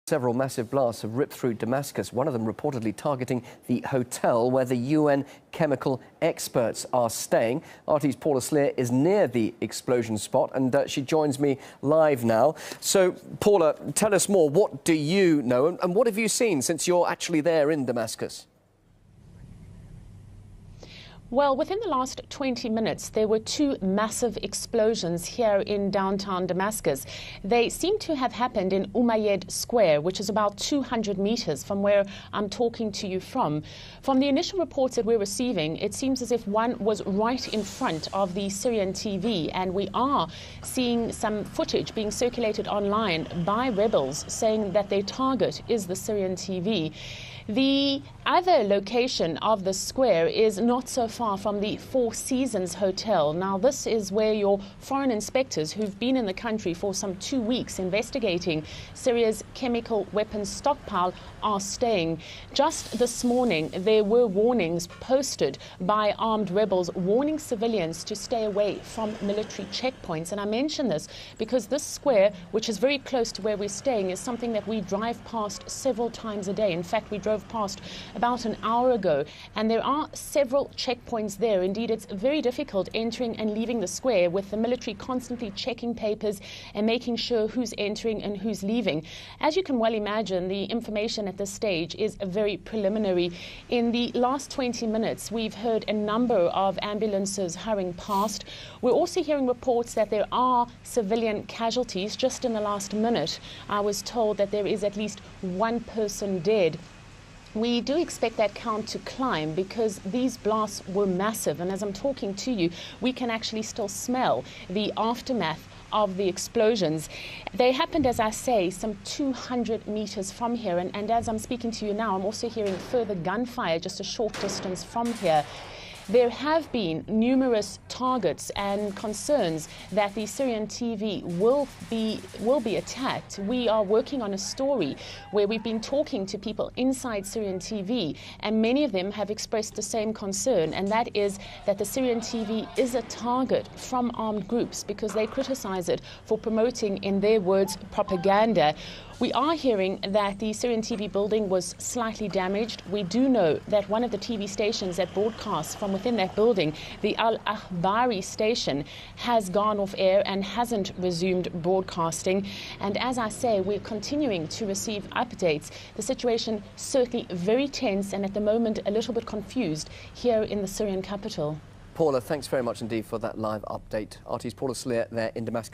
Several massive blasts have ripped through Damascus, one of them reportedly targeting the hotel where the UN chemical experts are staying. RT's Paula Sleer is near the explosion spot and she joins me live now. So, Paula, tell us more. What do you know and what have you seen since you're actually there in Damascus? Well, within the last 20 minutes, there were two massive explosions here in downtown Damascus. They seem to have happened in Umayyad Square, which is about 200 meters from where I'm talking to you from. From the initial reports that we're receiving, it seems as if one was right in front of the Syrian TV, and we are seeing some footage being circulated online by rebels saying that their target is the Syrian TV. The other location of the square is not so far from the Four Seasons Hotel. Now, this is where your foreign inspectors who've been in the country for some 2 weeks investigating Syria's chemical weapons stockpile are staying. Just this morning, there were warnings posted by armed rebels warning civilians to stay away from military checkpoints. And I mention this because this square, which is very close to where we're staying, is something that we drive past several times a day. In fact, we drove past about an hour ago, and there are several checkpoints there. Indeed, it's very difficult entering and leaving the square with the military constantly checking papers and making sure who's entering and who's leaving. As you can well imagine, the information at this stage is very preliminary. In the last 20 minutes, we've heard a number of ambulances hurrying past. We're also hearing reports that there are civilian casualties. Just in the last minute, I was told that there is at least one person dead. We do expect that count to climb because these blasts were massive, and as I'm talking to you, we can actually still smell the aftermath of the explosions. They happened, as I say, some 200 meters from here, and as I'm speaking to you now, I'm also hearing further gunfire just a short distance from here. There have been numerous targets and concerns that the Syrian TV will be attacked. We are working on a story where we've been talking to people inside Syrian TV, and many of them have expressed the same concern, and that is that the Syrian TV is a target from armed groups because they criticize it for promoting, in their words, propaganda. We are hearing that the Syrian TV building was slightly damaged. We do know that one of the TV stations that broadcasts from within that building, the Al-Akhbari station, has gone off air and hasn't resumed broadcasting. And as I say, we're continuing to receive updates. The situation certainly very tense and at the moment a little bit confused here in the Syrian capital. Paula, thanks very much indeed for that live update. RT's Paula Sleer there in Damascus.